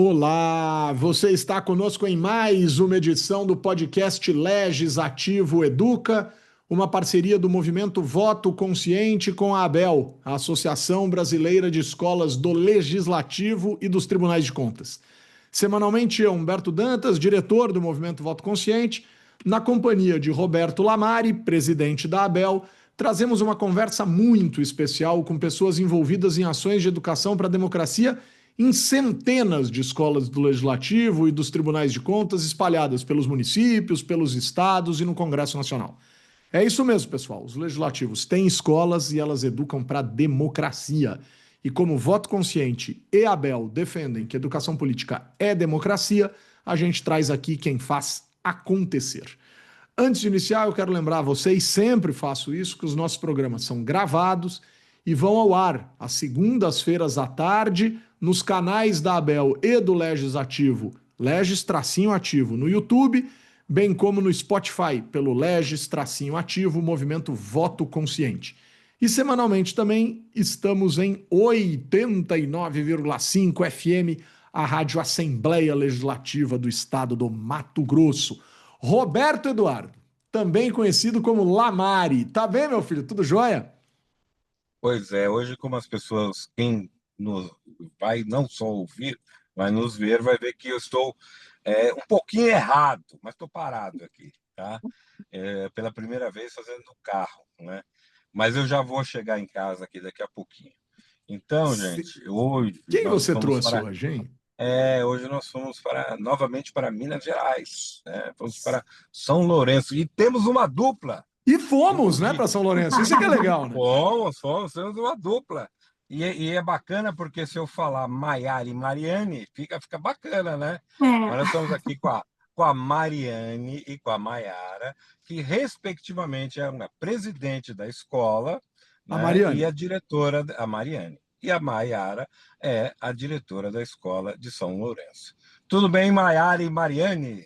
Olá, você está conosco em mais uma edição do podcast Legislativo Educa, uma parceria do movimento Voto Consciente com a ABEL, a Associação Brasileira de Escolas do Legislativo e dos Tribunais de Contas. Semanalmente, eu, Humberto Dantas, diretor do movimento Voto Consciente, na companhia de Roberto Lamari, presidente da ABEL, trazemos uma conversa muito especial com pessoas envolvidas em ações de educação para a democracia em centenas de escolas do Legislativo e dos Tribunais de Contas espalhadas pelos municípios, pelos estados e no Congresso Nacional. É isso mesmo, pessoal. Os legislativos têm escolas e elas educam para a democracia. E como Voto Consciente e Abel defendem que educação política é democracia, a gente traz aqui quem faz acontecer. Antes de iniciar, eu quero lembrar a vocês, sempre faço isso, que os nossos programas são gravados e vão ao ar às segundas-feiras à tarde nos canais da Abel e do Legislativo, Legis-Ativo no YouTube, bem como no Spotify, pelo Legis-Ativo, Movimento Voto Consciente. E semanalmente também estamos em 89,5 FM, a Rádio Assembleia Legislativa do Estado do Mato Grosso. Roberto Eduardo, também conhecido como Lamari. Tá bem, meu filho? Tudo jóia? Pois é, hoje como as pessoas, quem nos vai não só ouvir, vai nos ver, vai ver que eu estou um pouquinho errado, mas estou parado aqui, tá? Pela primeira vez fazendo no carro, né? Mas eu já vou chegar em casa aqui daqui a pouquinho. Então, gente, hoje Quem nós você vamos trouxe para hoje, hein? hoje nós fomos novamente para Minas Gerais, né? Vamos para São Lourenço e temos uma dupla, E fomos, né, inclusive. para São Lourenço. Isso é que é legal, né? Temos uma dupla. E é bacana porque se eu falar Maiara e Mariane, fica bacana, né? Mas nós É. estamos aqui com a Mariane e com a Maiara, que respectivamente é uma presidente da escola, A né? E Mariane. a diretora, a Mariane. E a Maiara é a diretora da escola de São Lourenço. Tudo bem, Maiara e Mariane?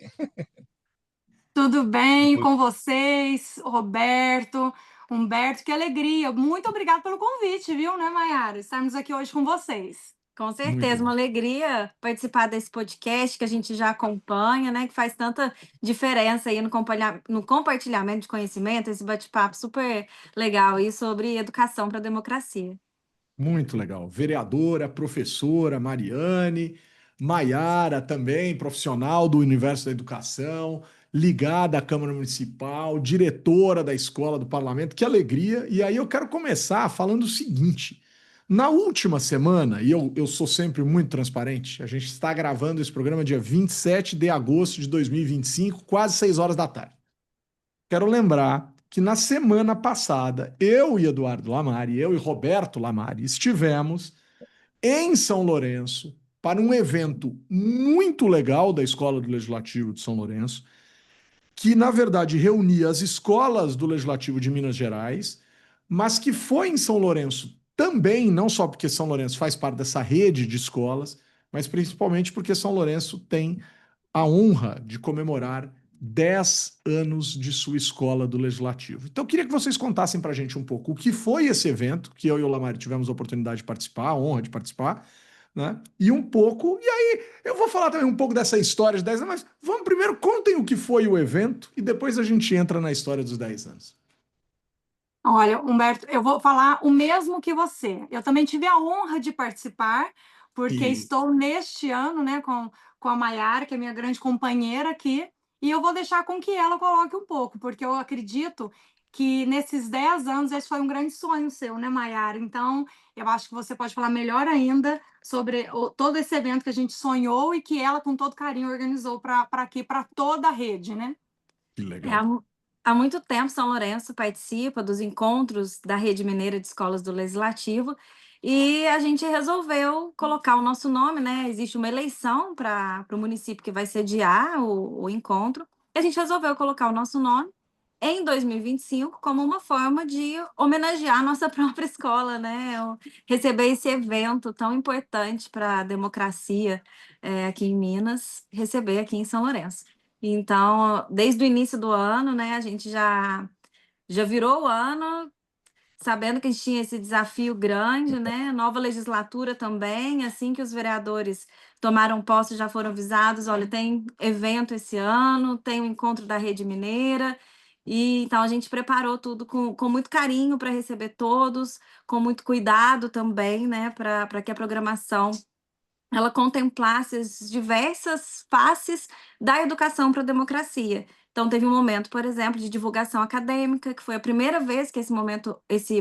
Tudo bem com vocês, Roberto, Humberto? Que alegria! Muito obrigada pelo convite, viu, né, Maiara? Estarmos aqui hoje com vocês. Com Muito certeza, uma bom. alegria participar desse podcast que a gente já acompanha, né? Que faz tanta diferença aí no compartilhamento de conhecimento, esse bate-papo super legal aí sobre educação para a democracia. Muito legal. Vereadora, professora Mariane, Maiara também, profissional do universo da educação, ligada à Câmara Municipal, diretora da Escola do Parlamento. Que alegria! E aí eu quero começar falando o seguinte. Na última semana, e eu sou sempre muito transparente, a gente está gravando esse programa dia 27 de agosto de 2025, quase 6 horas da tarde. Quero lembrar que na semana passada, eu e Eduardo Lamari, eu e Roberto Lamari, estivemos em São Lourenço para um evento muito legal da Escola do Legislativo de São Lourenço, que na verdade reunia as escolas do Legislativo de Minas Gerais, mas que foi em São Lourenço também, não só porque São Lourenço faz parte dessa rede de escolas, mas principalmente porque São Lourenço tem a honra de comemorar 10 anos de sua escola do Legislativo. Então, eu queria que vocês contassem para a gente um pouco o que foi esse evento, que eu e o Lamari tivemos a oportunidade de participar, a honra de participar, né? E um pouco, e aí eu vou falar também um pouco dessa história de 10 anos, mas vamos primeiro, contem o que foi o evento e depois a gente entra na história dos 10 anos. Olha, Humberto, eu vou falar o mesmo que você. Eu também tive a honra de participar, porque E estou neste ano, né, com a Maiara, que é minha grande companheira aqui, e eu vou deixar com que ela coloque um pouco, porque eu acredito que nesses 10 anos esse foi um grande sonho seu, né, Maiara? Então, eu acho que você pode falar melhor ainda sobre todo esse evento que a gente sonhou e que ela, com todo carinho, organizou para aqui, para toda a rede, né? que É, legal. há muito tempo, São Lourenço participa dos encontros da Rede Mineira de Escolas do Legislativo e a gente resolveu colocar o nosso nome, né? Existe uma eleição para o município que vai sediar o encontro, e a gente resolveu colocar o nosso nome em 2025 como uma forma de homenagear a nossa própria escola, né? Receber esse evento tão importante para a democracia aqui em Minas, receber aqui em São Lourenço. Então, desde o início do ano, né, a gente já virou o ano sabendo que a gente tinha esse desafio grande, né? Nova legislatura também, assim que os vereadores tomaram posse, já foram avisados, olha, tem evento esse ano, tem o encontro da Rede Mineira, e então a gente preparou tudo com muito carinho para receber todos, com muito cuidado também, né? Para que a programação ela contemplasse as diversas faces da educação para a democracia. Então, teve um momento, por exemplo, de divulgação acadêmica, que foi a primeira vez que esse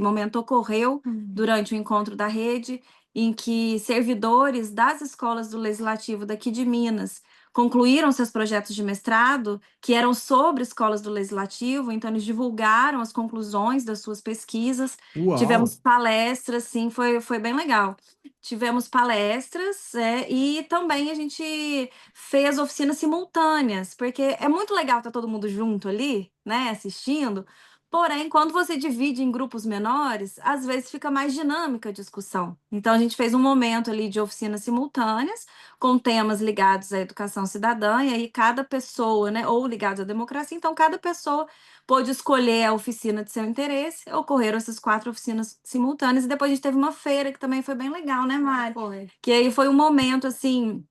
momento ocorreu durante o encontro da rede, em que servidores das escolas do Legislativo daqui de Minas concluíram seus projetos de mestrado, que eram sobre escolas do Legislativo, então eles divulgaram as conclusões das suas pesquisas. Uau! Tivemos palestras, sim, foi bem legal. Tivemos palestras, e também a gente fez oficinas simultâneas, porque é muito legal estar todo mundo junto ali, né, assistindo. Porém, quando você divide em grupos menores, às vezes fica mais dinâmica a discussão. Então, a gente fez um momento ali de oficinas simultâneas, com temas ligados à educação cidadã, e aí cada pessoa, né, ou ligados à democracia, então cada pessoa pôde escolher a oficina de seu interesse. Ocorreram essas 4 oficinas simultâneas, e depois a gente teve uma feira que também foi bem legal, né, Mari? Foi. Que aí foi um momento, assim,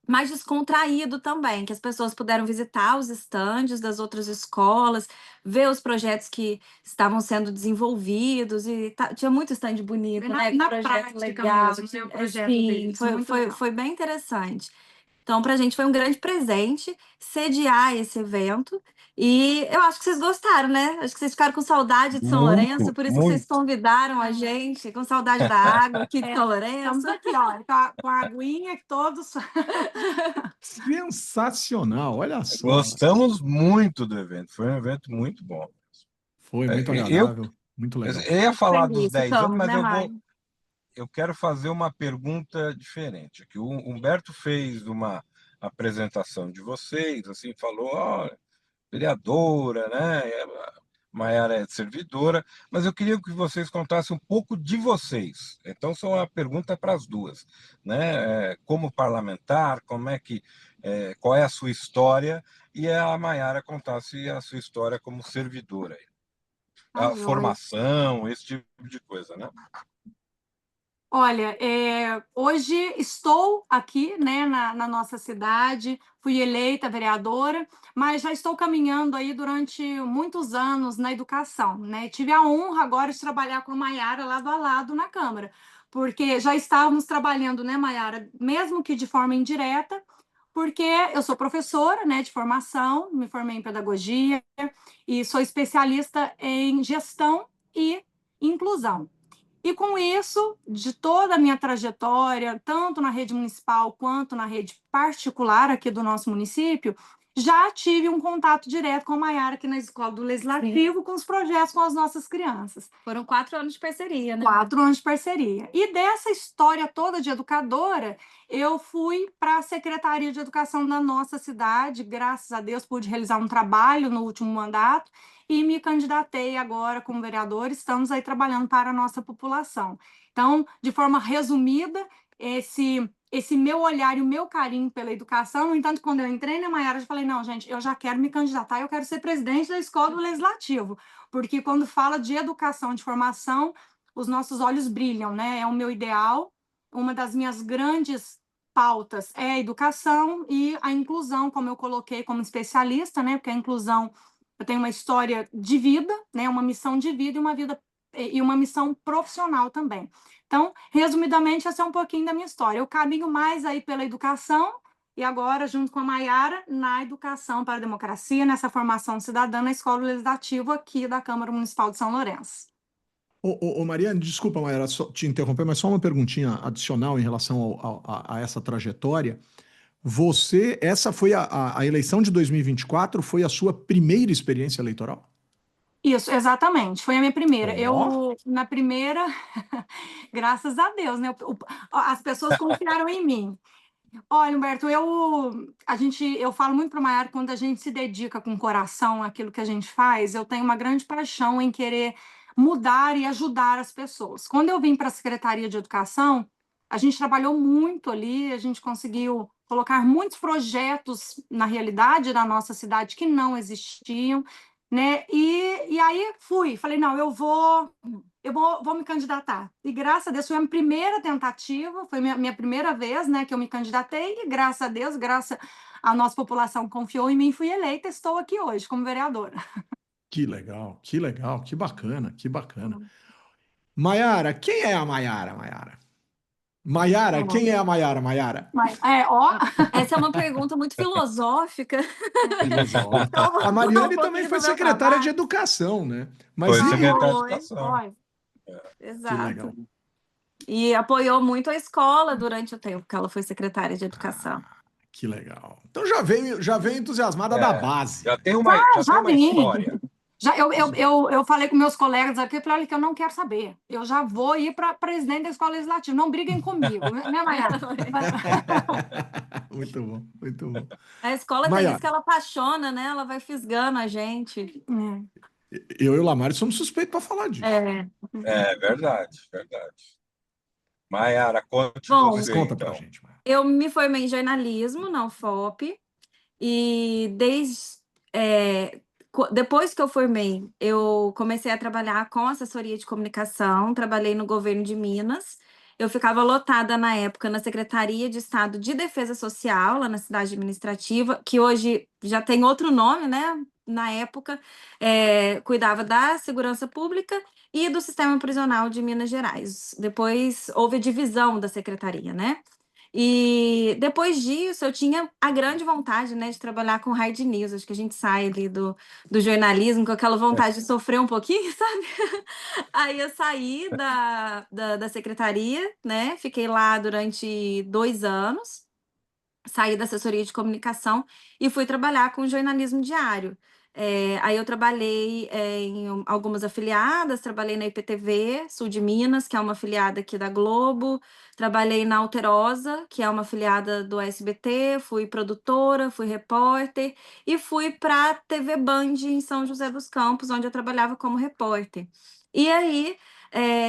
mais descontraído também, que as pessoas puderam visitar os estandes das outras escolas, ver os projetos que estavam sendo desenvolvidos, e tinha muito estande bonito, né? Na Projeto prática legal, mesmo, né, o projeto sim, deles, muito legal. foi bem interessante. Então, para a gente foi um grande presente sediar esse evento. E eu acho que vocês gostaram, né? Acho que vocês ficaram com saudade de São Lourenço, por isso que vocês Muito. convidaram a gente, com saudade da água aqui de São Lourenço. Estamos aqui, ó, com a aguinha que todos. Sensacional, olha só. Gostamos muito do evento, foi um evento muito bom. Foi muito Eu, agradável, muito legal. eu ia falar dos 10 anos, Estamos, mas né, Mari? eu quero fazer uma pergunta diferente. Que o Humberto fez uma apresentação de vocês, assim, falou, ó, vereadora, né? Maiara é servidora, mas eu queria que vocês contassem um pouco de vocês. Então, só uma pergunta para as duas, né? Como parlamentar, qual é a sua história, e a Maiara contasse a sua história como servidora, a joia. formação, esse tipo de coisa, né? Olha, hoje estou aqui, né, na nossa cidade, fui eleita vereadora, mas já estou caminhando aí durante muitos anos na educação, né? Tive a honra agora de trabalhar com a Maiara lado a lado na Câmara, porque já estávamos trabalhando, né, Maiara, mesmo que de forma indireta, porque eu sou professora, né, de formação, me formei em pedagogia e sou especialista em gestão e inclusão. E com isso, de toda a minha trajetória, tanto na rede municipal quanto na rede particular aqui do nosso município, já tive um contato direto com a Maiara aqui na Escola do Legislativo, com os projetos com as nossas crianças. Foram 4 anos de parceria, né? 4 anos de parceria. E dessa história toda de educadora, eu fui para a Secretaria de Educação da nossa cidade, graças a Deus pude realizar um trabalho no último mandato, e me candidatei agora como vereadora, estamos aí trabalhando para a nossa população. Então, de forma resumida, esse meu olhar e o meu carinho pela educação, no entanto, quando eu entrei na Maiara, eu falei, não, gente, eu já quero me candidatar, eu quero ser presidente da Escola do Legislativo, porque quando fala de educação, de formação, os nossos olhos brilham, né? É o meu ideal, uma das minhas grandes pautas é a educação e a inclusão, como eu coloquei como especialista, né? Porque a inclusão, eu tenho uma história de vida, né? Uma missão de vida e uma missão profissional também. Então, resumidamente, essa é um pouquinho da minha história. Eu caminho mais aí pela educação e agora, junto com a Maiara, na educação para a democracia, nessa formação cidadã na Escola Legislativa aqui da Câmara Municipal de São Lourenço. Ô, Mariane, desculpa, Maera, só te interromper, mas só uma perguntinha adicional em relação a essa trajetória. Essa foi a eleição de 2024, foi a sua primeira experiência eleitoral? Isso, exatamente. Foi a minha primeira. Ó. Na primeira, graças a Deus, né? As pessoas confiaram em mim. Olha, Humberto, eu falo muito para o Maiara, quando a gente se dedica com o coração àquilo que a gente faz, eu tenho uma grande paixão em querer mudar e ajudar as pessoas. Quando eu vim para a Secretaria de Educação, a gente trabalhou muito ali, a gente conseguiu colocar muitos projetos na realidade da nossa cidade que não existiam. né? E aí falei, não, vou me candidatar. E graças a Deus foi a minha primeira tentativa, foi minha primeira vez, né, que eu me candidatei, e graças a Deus, graças à nossa população confiou em mim, fui eleita, estou aqui hoje como vereadora. Que legal, que legal, que bacana, que bacana. Maiara, quem é a Maiara, Maiara? Maiara, quem é a Maiara, Maiara? Ó, Essa é uma pergunta muito filosófica. Filosófica. Então, vou A falar um Mariane também pouquinho foi do meu secretária de trabalho. educação, né? Mas Foi e secretário de Foi, Educação. que legal. exato. E apoiou muito a escola durante o tempo que ela foi secretária de educação. Que legal. Então já veio entusiasmada da base. Já tem uma vim. história. Eu falei com meus colegas aqui, eu falei, olha, que eu não quero saber. Eu já vou ir para presidente da escola legislativa. Não briguem comigo, né, Maiara? Muito bom, muito bom. A escola tem isso Maiara, que ela apaixona, né? Ela vai fisgando a gente. eu e o Lamar somos suspeitos para falar disso. É verdade, verdade. Maiara, conte Bom, Mas você, conta pra então. gente, Maiara. eu me formei em jornalismo na UFOP e depois que eu formei, eu comecei a trabalhar com assessoria de comunicação, trabalhei no governo de Minas. Eu ficava lotada na época na Secretaria de Estado de Defesa Social, lá na cidade administrativa, que hoje já tem outro nome, né? Na época, cuidava da segurança pública e do sistema prisional de Minas Gerais. Depois houve a divisão da secretaria, né? E depois disso, eu tinha a grande vontade, né, de trabalhar com hard news. Acho que a gente sai ali do jornalismo com aquela vontade de sofrer um pouquinho, sabe? Aí eu saí da secretaria, né? Fiquei lá durante 2 anos, saí da assessoria de comunicação e fui trabalhar com jornalismo diário. Aí eu trabalhei em algumas afiliadas, trabalhei na IPTV, Sul de Minas, que é uma afiliada aqui da Globo, trabalhei na Alterosa, que é uma afiliada do SBT, fui produtora, fui repórter e fui para a TV Band em São José dos Campos, onde eu trabalhava como repórter. E aí,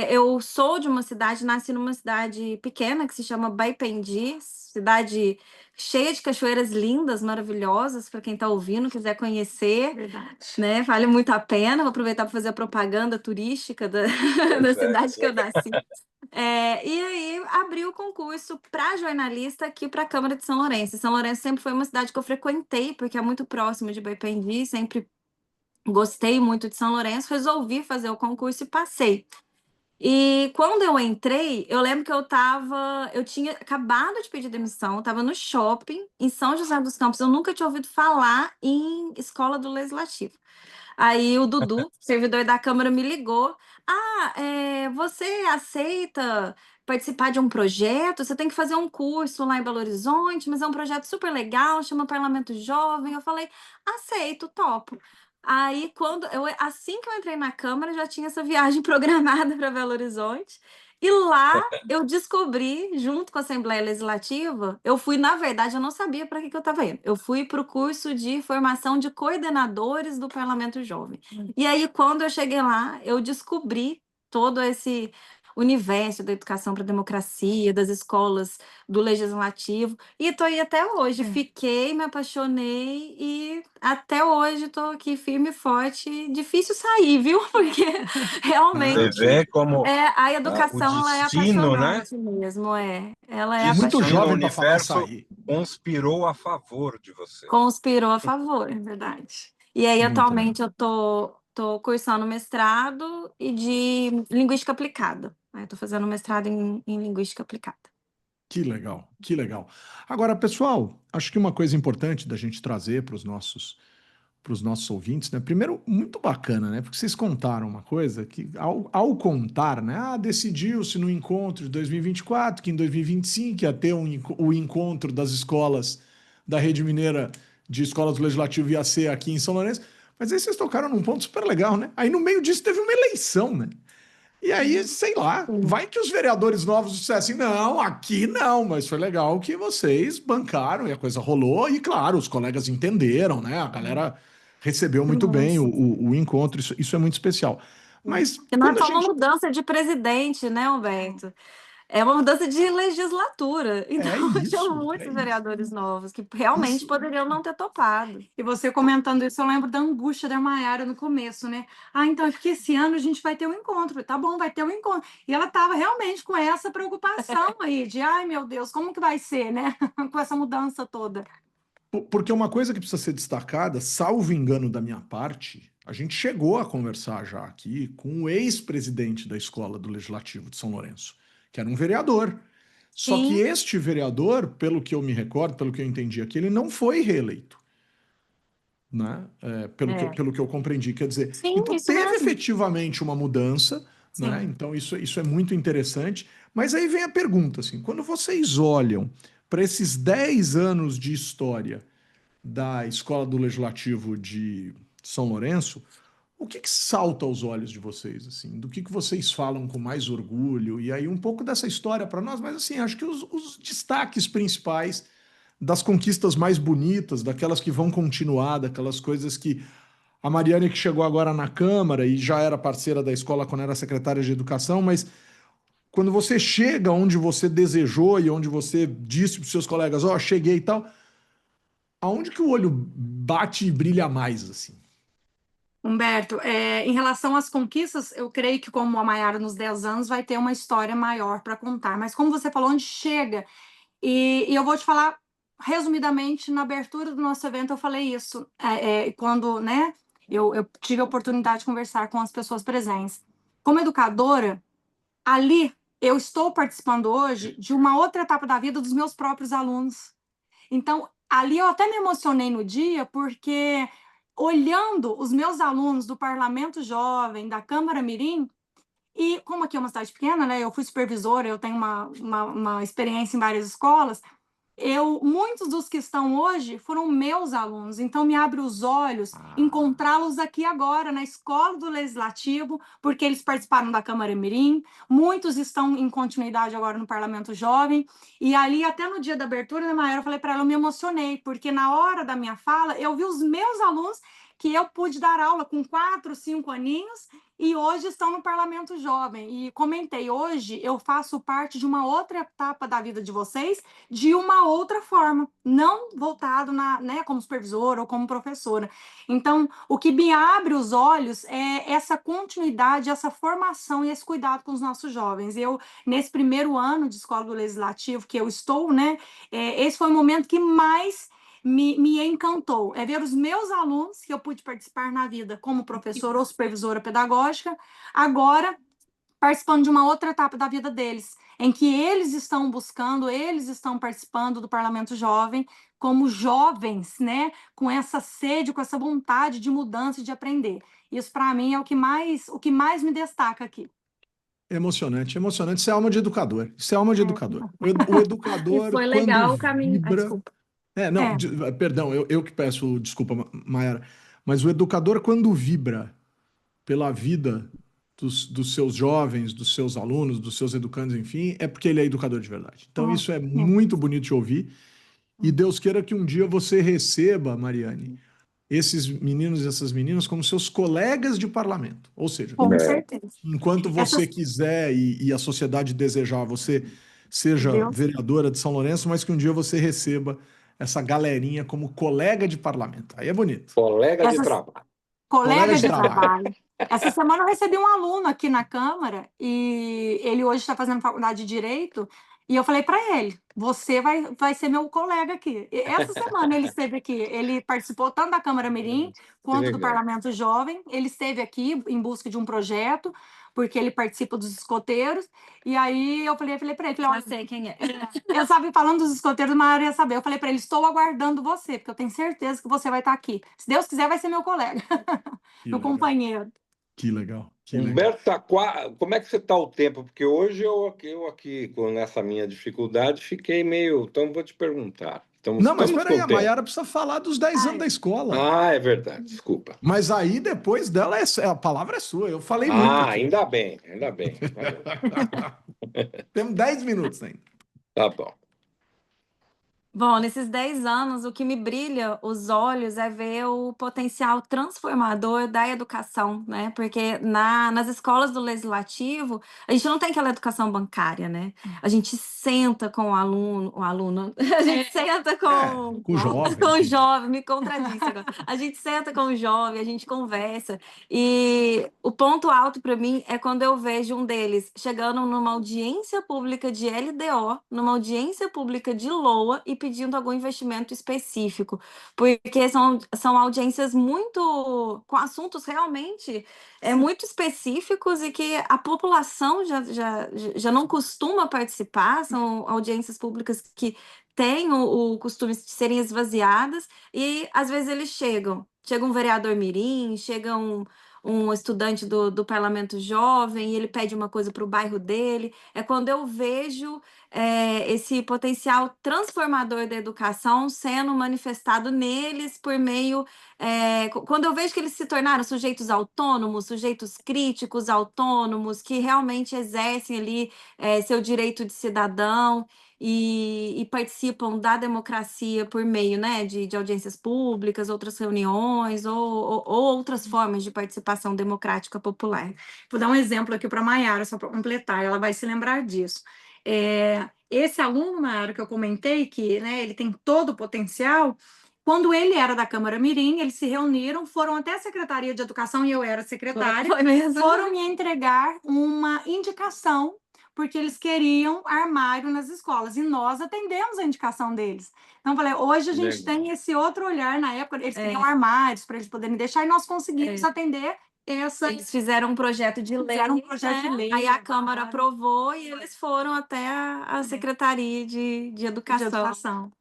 eu sou de uma cidade, nasci numa cidade pequena que se chama Baipendi, cidade cheia de cachoeiras lindas, maravilhosas, para quem está ouvindo, quiser conhecer. Verdade. Né? Vale muito a pena. Vou aproveitar para fazer a propaganda turística da cidade que eu nasci. E aí abri o concurso para jornalista aqui para a Câmara de São Lourenço. São Lourenço sempre foi uma cidade que eu frequentei, porque é muito próximo de Baipendi, sempre gostei muito de São Lourenço, resolvi fazer o concurso e passei. E quando eu entrei, eu lembro que eu tinha acabado de pedir demissão, estava no shopping em São José dos Campos, eu nunca tinha ouvido falar em escola do Legislativo. Aí o Dudu, servidor da Câmara, me ligou. Você aceita participar de um projeto? Você tem que fazer um curso lá em Belo Horizonte, mas é um projeto super legal, chama Parlamento Jovem. Eu falei, aceito, topo. Aí, assim que eu entrei na Câmara, já tinha essa viagem programada para Belo Horizonte. E lá eu descobri, junto com a Assembleia Legislativa, na verdade, eu não sabia para que eu estava indo. Eu fui para o curso de formação de coordenadores do Parlamento Jovem. E aí, quando eu cheguei lá, eu descobri todo esse universo da educação para a democracia, das escolas do legislativo, e estou aí até hoje. Fiquei, me apaixonei e até hoje estou aqui firme e forte. Difícil sair, viu? Porque realmente Você vê como a educação o ela é destino, né? apaixonante mesmo, ela é Muito Destino, o jovem para falar universo sair. conspirou a favor de você. Conspirou a favor, é verdade. E aí, Muito atualmente, eu tô cursando mestrado e de linguística aplicada. Estou fazendo mestrado em linguística aplicada. Que legal, que legal. Agora, pessoal, acho que uma coisa importante da gente trazer para os nossos ouvintes, né? Primeiro, muito bacana, né? Porque vocês contaram uma coisa que, ao contar, né? Decidiu-se no encontro de 2024 que em 2025 ia ter o encontro das escolas da Rede Mineira de Escolas do Legislativo ia ser aqui em São Lourenço. Mas aí vocês tocaram num ponto super legal, né? Aí no meio disso teve uma eleição, né? E aí, sei lá, vai que os vereadores novos dissessem, não, aqui não, mas foi legal que vocês bancaram e a coisa rolou, e claro, os colegas entenderam, né? A galera recebeu muito bem o encontro, isso é muito especial. Mas E não é quando a só uma gente. mudança de presidente, né, Humberto? É uma mudança de legislatura. Então, tinham É muitos isso. vereadores novos que realmente Isso. poderiam não ter topado. E você comentando isso, eu lembro da angústia da Maiara no começo, né? Ah, então é porque esse ano a gente vai ter um encontro. Tá bom, vai ter um encontro. E ela estava realmente com essa preocupação aí, de ai meu Deus, como que vai ser, né? Com essa mudança toda. Porque uma coisa que precisa ser destacada, salvo engano da minha parte, a gente chegou a conversar já aqui com o ex-presidente da Escola do Legislativo de São Lourenço, que era um vereador. Só que Sim, este vereador, pelo que eu me recordo, pelo que eu entendi aqui, ele não foi reeleito, né? é. Pelo que eu compreendi. Quer dizer, Sim, então isso teve mesmo. efetivamente uma mudança, né? Sim. Então isso é muito interessante. Mas aí vem a pergunta, assim, quando vocês olham para esses 10 anos de história da Escola do Legislativo de São Lourenço, o que salta aos olhos de vocês, assim? Do que vocês falam com mais orgulho? E aí um pouco dessa história para nós, mas assim, acho que os destaques principais das conquistas mais bonitas, daquelas que vão continuar, daquelas coisas que a Mariane que chegou agora na Câmara e já era parceira da escola quando era secretária de Educação, mas quando você chega onde você desejou e onde você disse para os seus colegas, ó, cheguei e tal, aonde que o olho bate e brilha mais, assim? Humberto, em relação às conquistas, eu creio que, como a Maiara nos 10 anos, vai ter uma história maior para contar. Mas, como você falou, onde chega? E eu vou te falar, resumidamente, na abertura do nosso evento, eu falei isso, quando, né, eu tive a oportunidade de conversar com as pessoas presentes. Como educadora, ali eu estou participando hoje de uma outra etapa da vida dos meus próprios alunos. Então, ali eu até me emocionei no dia, porque olhando os meus alunos do Parlamento Jovem, da Câmara Mirim, e como aqui é uma cidade pequena, né, eu fui supervisora, eu tenho uma experiência em várias escolas, muitos dos que estão hoje foram meus alunos, então me abre os olhos Ah, encontrá-los aqui agora na Escola do Legislativo, porque eles participaram da Câmara Mirim, muitos estão em continuidade agora no Parlamento Jovem, e ali até no dia da abertura, né, Maera, eu falei para ela, eu me emocionei, porque na hora da minha fala, eu vi os meus alunos que eu pude dar aula com 4, 5 aninhos, e hoje estão no Parlamento Jovem. E comentei, hoje eu faço parte de uma outra etapa da vida de vocês, de uma outra forma, não voltado né, como supervisora ou como professora. Então, o que me abre os olhos é essa continuidade, essa formação e esse cuidado com os nossos jovens. Eu, nesse primeiro ano de Escola do Legislativo que eu estou, né, esse foi o momento que mais me encantou, é ver os meus alunos, que eu pude participar na vida como professora ou supervisora pedagógica, agora participando de uma outra etapa da vida deles, em que eles estão buscando, eles estão participando do Parlamento Jovem, como jovens, né, com essa sede, com essa vontade de mudança e de aprender. Isso, para mim, é o que mais me destaca aqui. emocionante, emocionante. Isso é alma de educador. Isso é alma de educador. O E educador, foi quando legal o caminho. vibra. Desculpa. Não, É, perdão, eu que peço desculpa, Mayara. Mas o educador, quando vibra pela vida dos seus jovens, dos seus alunos, dos seus educandos, enfim, é porque ele é educador de verdade. Então, isso é é. muito bonito de ouvir. E Deus queira que um dia você receba, Mariane, esses meninos e essas meninas como seus colegas de parlamento. Ou seja, Com certeza. enquanto você Essas, quiser e a sociedade desejar, você seja Deus, vereadora de São Lourenço, mas que um dia você receba essa galerinha como colega de parlamento. Aí é bonito. Colega de essas trabalho. Colega colegas de de trabalho. trabalho. Essa semana eu recebi um aluno aqui na Câmara e ele hoje está fazendo faculdade de Direito e eu falei para ele, você vai ser meu colega aqui. E essa semana ele esteve aqui, ele participou tanto da Câmara Mirim Que quanto do legal. Parlamento Jovem, ele esteve aqui em busca de um projeto, porque ele participa dos escoteiros, e aí eu falei para ele, Já olha, sei quem é. eu sabia falando dos escoteiros, mas eu ia saber. Eu falei para ele, estou aguardando você, porque eu tenho certeza que você vai estar aqui. Se Deus quiser, vai ser meu colega, Que meu legal, companheiro. que legal, que legal. Humberto, como é que você está o tempo? Porque hoje eu aqui, nessa minha dificuldade, fiquei meio. Então, vou te perguntar. Não, mas Estamos peraí, com a tempo. Maiara precisa falar dos 10 anos Ai, da escola. Ah, é verdade, desculpa. Mas aí depois dela a palavra é sua. Eu falei muito Ah, aqui. ainda bem, ainda bem. Temos 10 minutos ainda. Tá bom. Bom, nesses 10 anos, o que me brilha os olhos é ver o potencial transformador da educação, né? Porque nas escolas do Legislativo, a gente não tem aquela educação bancária, né? A gente senta com o aluno, a gente senta com Com o jovem. com o jovem, me contradisse agora. A gente senta com o jovem, a gente conversa. E o ponto alto para mim é quando eu vejo um deles chegando numa audiência pública de LDO, numa audiência pública de LOA e pedindo algum investimento específico, porque são audiências muito com assuntos realmente muito específicos e que a população já não costuma participar, são audiências públicas que têm o costume de serem esvaziadas, e às vezes eles chega um vereador mirim, chega um estudante do parlamento jovem, e ele pede uma coisa para o bairro dele. É quando eu vejo esse potencial transformador da educação sendo manifestado neles por meio. Quando eu vejo que eles se tornaram sujeitos autônomos, sujeitos críticos autônomos, que realmente exercem ali seu direito de cidadão e participam da democracia por meio, né, de audiências públicas, outras reuniões ou outras formas de participação democrática popular. Vou dar um exemplo aqui para a Maiara, só para completar, ela vai se lembrar disso. Esse aluno, Maiara, que eu comentei, que, né, ele tem todo o potencial, quando ele era da Câmara Mirim, eles se reuniram, foram até a Secretaria de Educação, e eu era secretária, Foi mesmo. foram me entregar uma indicação, porque eles queriam armário nas escolas, e nós atendemos a indicação deles. Então, eu falei, hoje a gente tem esse outro olhar. Na época, eles queriam armários para eles poderem deixar, e nós conseguimos atender essa... Eles fizeram um projeto de lei, aí a Câmara aprovou e eles foram até a Secretaria de Educação.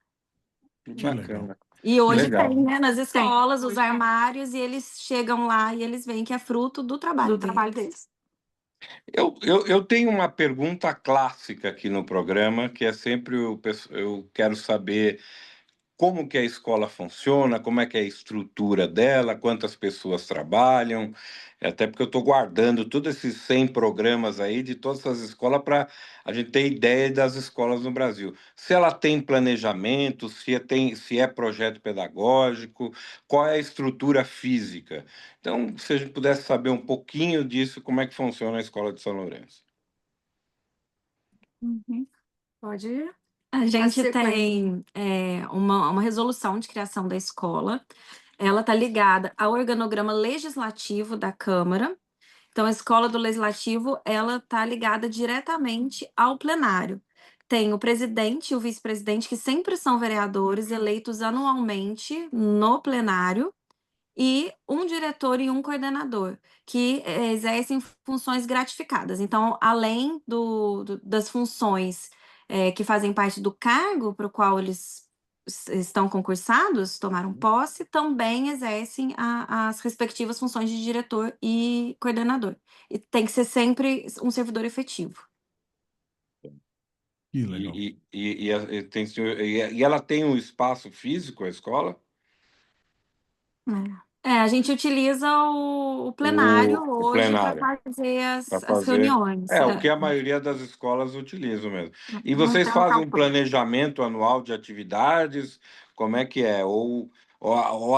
Bacana. E hoje Legal. tem, né, nas escolas, os armários, e eles chegam lá e eles veem que é fruto do trabalho deles. Eu tenho uma pergunta clássica aqui no programa, que é sempre eu quero saber como que a escola funciona, como é que é a estrutura dela, quantas pessoas trabalham, até porque eu estou guardando todos esses 100 programas aí de todas as escolas para a gente ter ideia das escolas no Brasil. Se ela tem planejamento, se é projeto pedagógico, qual é a estrutura física. Então, se a gente pudesse saber um pouquinho disso, como é que funciona a escola de São Lourenço. Pode ir. A gente tem uma resolução de criação da escola. Ela está ligada ao organograma legislativo da Câmara. Então, a escola do Legislativo, ela está ligada diretamente ao plenário. Tem o presidente e o vice-presidente, que sempre são vereadores eleitos anualmente no plenário, e um diretor e um coordenador, que exercem funções gratificadas. Então, além das funções que fazem parte do cargo para o qual eles estão concursados, tomaram posse, também exercem as respectivas funções de diretor e coordenador. E tem que ser sempre um servidor efetivo. Que legal. E ela tem um espaço físico, a escola? A gente utiliza o plenário hoje para fazer as reuniões. O que a maioria das escolas utilizam mesmo. E vocês fazem um planejamento anual de atividades? Como é que é? Ou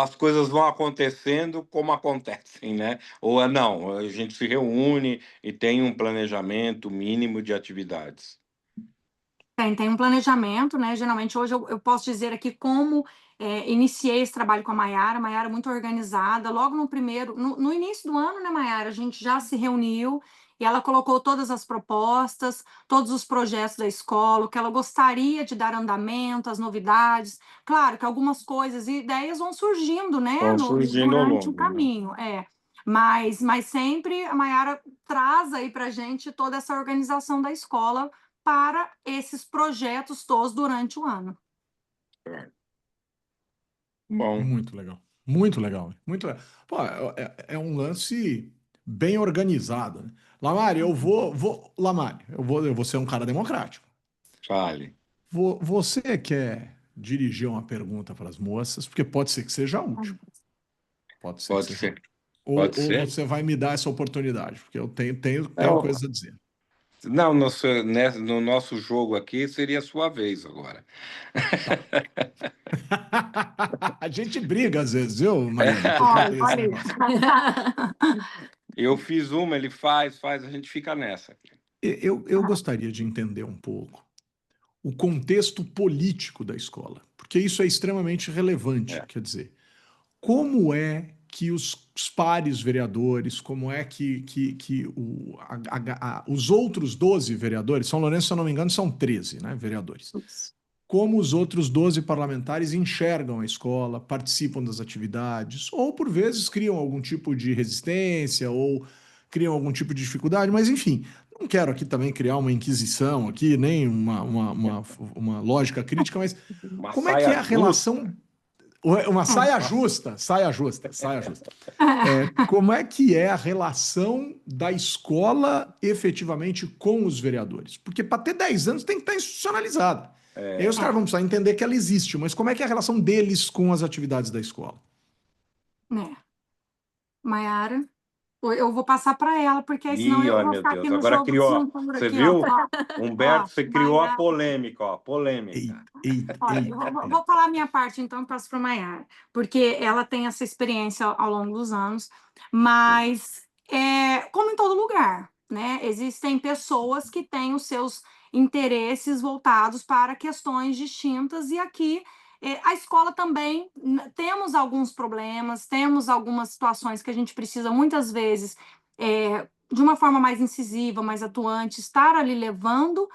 as coisas vão acontecendo como acontecem, né? Ou não, a gente se reúne e tem um planejamento mínimo de atividades. Tem um planejamento, né? Geralmente, hoje eu posso dizer aqui como iniciei esse trabalho com a Maiara. A Maiara é muito organizada. Logo no início do ano, né, Maiara, a gente já se reuniu e ela colocou todas as propostas, todos os projetos da escola, o que ela gostaria de dar andamento, as novidades. Claro que algumas coisas e ideias vão surgindo, né? Durante o caminho, Mas sempre a Maiara traz aí para a gente toda essa organização da escola para esses projetos todos durante o ano. Bom. Muito legal. Muito legal. Muito legal. Pô, é um lance bem organizado, né? Lamari, Lamari, eu vou ser um cara democrático. Fale. Você quer dirigir uma pergunta para as moças, porque pode ser que seja a última. Pode ser. Ou você vai me dar essa oportunidade, porque eu tenho coisas a dizer. Não, no nosso jogo aqui seria a sua vez agora. A gente briga às vezes, viu, Mariana, por conta desse Olha negócio. Eu fiz uma, ele faz, a gente fica nessa. Eu gostaria de entender um pouco o contexto político da escola, porque isso é extremamente relevante. É. Quer dizer, como é que os pares vereadores, como é que os outros 12 vereadores, São Lourenço, se eu não me engano, são 13, né, vereadores, como os outros 12 parlamentares enxergam a escola, participam das atividades, ou por vezes criam algum tipo de resistência, ou criam algum tipo de dificuldade, mas enfim, não quero aqui também criar uma inquisição aqui, nem uma lógica crítica, mas Uma como é que é a saia relação. Uma saia justa, saia justa, saia justa. Como é que é a relação da escola efetivamente com os vereadores? Porque para ter 10 anos tem que estar institucionalizada. E aí os caras vão precisar entender que ela existe, mas como é que é a relação deles com as atividades da escola? Maiara, eu vou passar para ela, porque aí senão eu Ó, vou meu ficar Deus, aqui no agora jogo de criou. cintura Você aqui, viu? ó. Humberto, você criou a Maiara. polêmica, ó, polêmica. Olha, eu vou falar a minha parte, então passo para a Maiara, porque ela tem essa experiência ao longo dos anos, mas como em todo lugar, né? Existem pessoas que têm os seus interesses voltados para questões distintas, e aqui a escola também temos alguns problemas, temos algumas situações que a gente precisa muitas vezes, de uma forma mais incisiva, mais atuante, estar ali levando,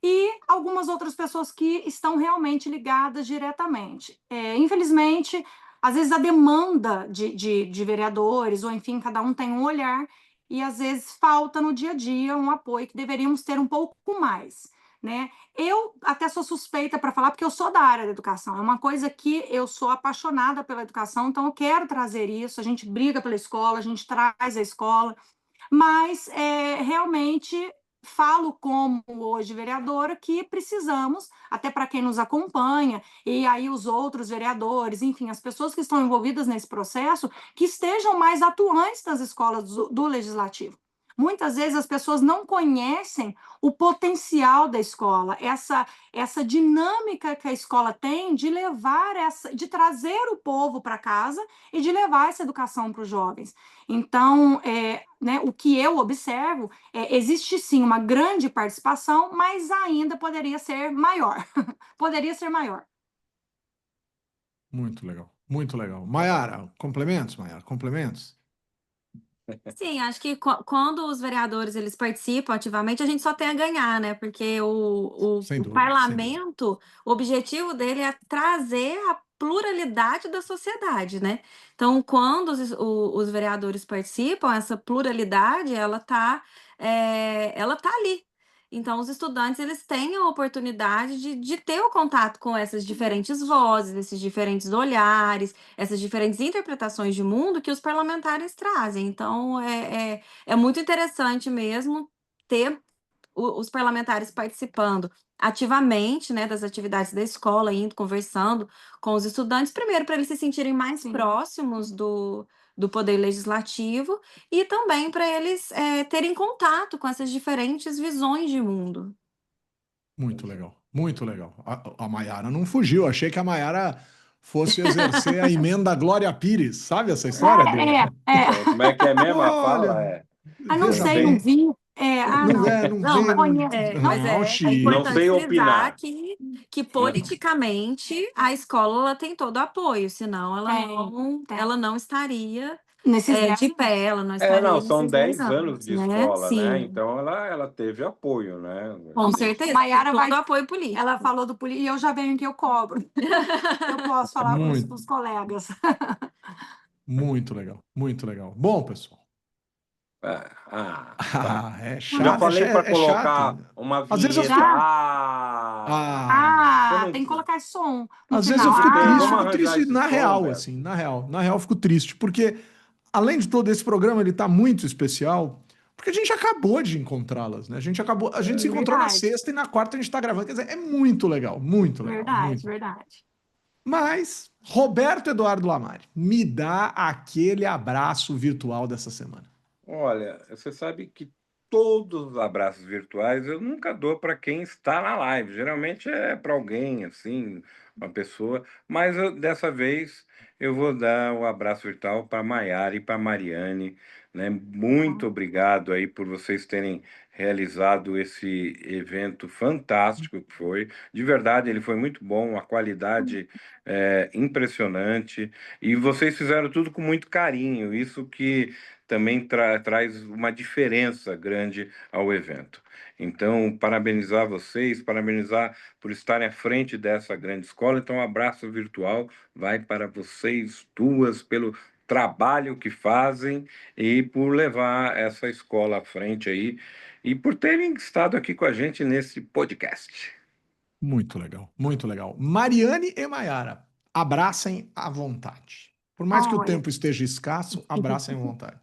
e algumas outras pessoas que estão realmente ligadas diretamente. Infelizmente, às vezes a demanda de vereadores, ou enfim, cada um tem um olhar, e às vezes falta no dia a dia um apoio que deveríamos ter um pouco mais, né? Eu até sou suspeita para falar, porque eu sou da área da educação, é uma coisa que eu sou apaixonada pela educação, então eu quero trazer isso, a gente briga pela escola, a gente traz a escola, mas realmente falo como hoje vereadora que precisamos, até para quem nos acompanha, e aí os outros vereadores, enfim, as pessoas que estão envolvidas nesse processo, que estejam mais atuantes nas escolas do Legislativo. Muitas vezes as pessoas não conhecem o potencial da escola, essa dinâmica que a escola tem de levar de trazer o povo para casa e de levar essa educação para os jovens. Então, né, o que eu observo existe sim uma grande participação, mas ainda poderia ser maior. Poderia ser maior. Muito legal, muito legal. Maiara, complementos, Maiara, complementos? Sim, acho que quando os vereadores eles participam ativamente, a gente só tem a ganhar, né? Porque Sem o dúvida, parlamento, o objetivo dele é trazer a pluralidade da sociedade, né? Então, quando os vereadores participam, essa pluralidade, ela tá ali. Então, os estudantes, eles têm a oportunidade de ter o contato com essas diferentes vozes, esses diferentes olhares, essas diferentes interpretações de mundo que os parlamentares trazem. Então, é muito interessante mesmo ter os parlamentares participando ativamente, né, das atividades da escola, indo, conversando com os estudantes, primeiro para eles se sentirem mais próximos do poder legislativo, e também para eles terem contato com essas diferentes visões de mundo. Muito legal, muito legal. A Maiara não fugiu, achei que a Maiara fosse exercer a emenda Glória Pires, sabe essa história dele? Como é que é mesmo a fala? Olha, Não veja sei, bem. não vi. Não Não, vê, mas não, é Chico. Não importante sei frisar opinar. que politicamente a escola ela tem todo o apoio, senão ela não estaria de pé, ela não estaria Não, são nesses 10 10 anos de né? escola, né? Sim, Então ela teve apoio, né? com certeza, Maiara todo o apoio político. Ela falou do político, e eu já venho que eu cobro. Eu posso falar para os colegas. Muito legal, muito legal. Bom, pessoal. Tá. É chato. Já falei para é colocar chato. uma Às vezes eu vinheta. fico- Você não- Tem que colocar esse som no Às vezes final. eu fico triste, Vamos arranjar esse na som, real, Beto. assim, na real eu fico triste, porque além de todo esse programa, ele tá muito especial, porque a gente acabou de encontrá-las, né? A gente se encontrou na Verdade. sexta e na quarta a gente tá gravando, quer dizer, é muito legal, muito legal. Verdade, verdade. Mas, Roberto Eduardo Lamari, me dá aquele abraço virtual dessa semana. Olha, você sabe que todos os abraços virtuais eu nunca dou para quem está na live. Geralmente é para alguém, assim, uma pessoa. Mas dessa vez eu vou dar o abraço virtual para Maiara e para Mariane, né? Muito obrigado aí por vocês terem realizado esse evento fantástico que foi. De verdade, ele foi muito bom, a qualidade impressionante. E vocês fizeram tudo com muito carinho. Isso que também traz uma diferença grande ao evento. Então, parabenizar vocês, parabenizar por estarem à frente dessa grande escola. Então, um abraço virtual vai para vocês duas pelo trabalho que fazem e por levar essa escola à frente aí e por terem estado aqui com a gente nesse podcast. Muito legal, muito legal. Mariane e Maiara, abracem à vontade. Por mais que o Olha, tempo esteja escasso, abracem à vontade.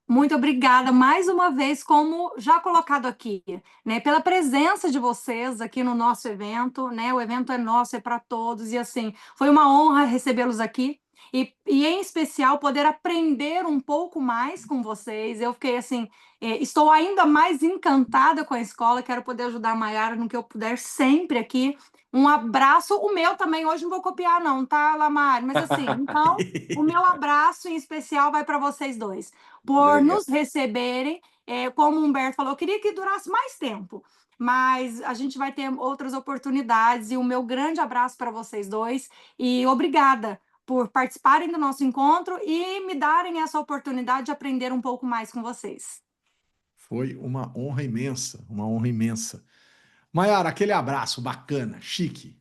muito obrigada mais uma vez, como já colocado aqui, né, pela presença de vocês aqui no nosso evento, né? O evento é nosso, é para todos, e assim, foi uma honra recebê-los aqui. E em especial poder aprender um pouco mais com vocês. Eu fiquei assim, estou ainda mais encantada com a escola, quero poder ajudar a Maiara no que eu puder sempre aqui. Um abraço, o meu também, hoje não vou copiar não, tá, Lamar? Mas assim, então, o meu abraço em especial vai para vocês dois, por Obrigado. nos receberem, como o Humberto falou, eu queria que durasse mais tempo, mas a gente vai ter outras oportunidades, e o meu grande abraço para vocês dois, e obrigada por participarem do nosso encontro e me darem essa oportunidade de aprender um pouco mais com vocês. Foi uma honra imensa, uma honra imensa. Maiara, aquele abraço bacana, chique.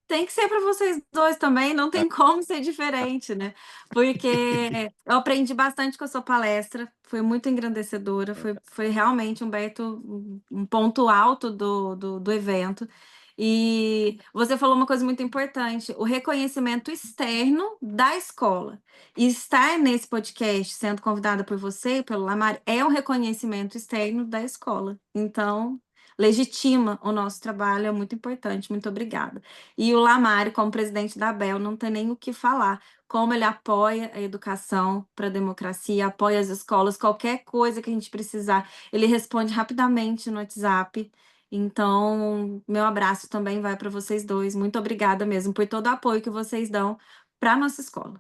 Tem que ser para vocês dois também, não tem como ser diferente, né? Porque eu aprendi bastante com a sua palestra, foi muito engrandecedora, foi realmente, Humberto, um ponto alto do evento. E você falou uma coisa muito importante, o reconhecimento externo da escola. E estar nesse podcast, sendo convidada por você e pelo Lamar, é um reconhecimento externo da escola. Então, legitima o nosso trabalho, é muito importante. Muito obrigada. E o Lamar, como presidente da ABEL, não tem nem o que falar. Como ele apoia a educação para a democracia, apoia as escolas, qualquer coisa que a gente precisar, ele responde rapidamente no WhatsApp. Então, meu abraço também vai para vocês dois. Muito obrigada mesmo por todo o apoio que vocês dão para a nossa escola.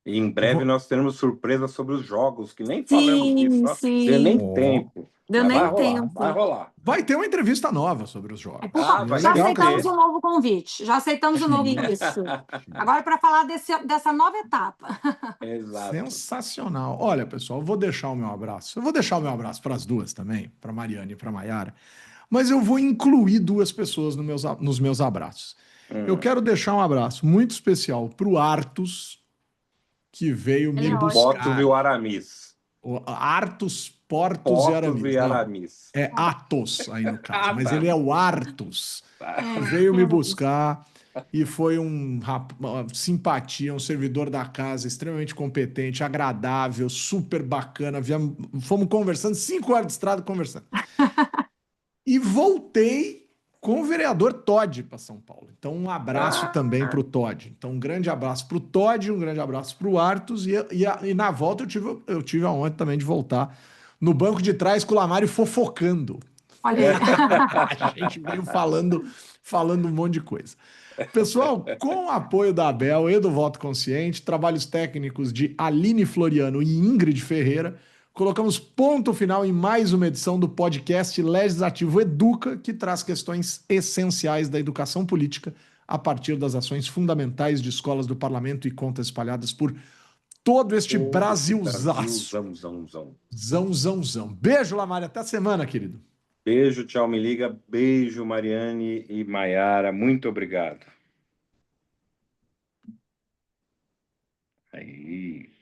E em breve nós teremos surpresa sobre os jogos, que nem falamos disso, Sim, ó. Deu nem sim. tempo. Deu Mas vai nem rolar, tempo. vai rolar. Vai ter uma entrevista nova sobre os jogos. Por E favor, vai já legal que ter. aceitamos um novo convite, já aceitamos um novo isso. Agora para falar dessa nova etapa. Exato. Sensacional. Olha, pessoal, eu vou deixar o meu abraço. Eu vou deixar o meu abraço para as duas também, para Mariane e para Maiara, mas eu vou incluir duas pessoas nos meus abraços. Eu quero deixar um abraço muito especial para o Artus, que veio me Ele é ótimo. Portos buscar. e o Aramis. O Artus, Portos Portos e Aramis. e Não, Aramis. é Atos aí no caso, Ah, mas tá. ele é o Artus. Tá. Veio me buscar e foi uma simpatia, um servidor da casa extremamente competente, agradável, super bacana. Fomos conversando, 5 horas de estrada conversando. E voltei com o vereador Todd para São Paulo. Então, um abraço também para o Todd. Então, um grande abraço para o Todd, um grande abraço para o Artus. E na volta eu tive a honra também de voltar no banco de trás com o Lamário fofocando. Olha aí. A gente veio falando um monte de coisa. Pessoal, com o apoio da Abel e do Voto Consciente, trabalhos técnicos de Aline Floriano e Ingrid Ferreira, colocamos ponto final em mais uma edição do podcast Legislativo Educa, que traz questões essenciais da educação política a partir das ações fundamentais de escolas do parlamento e contas espalhadas por todo este Brasilzaço. Zão. Beijo, Lamária. Até a semana, querido. Beijo, tchau, me liga. Beijo, Mariane e Maiara. Muito obrigado. Aí.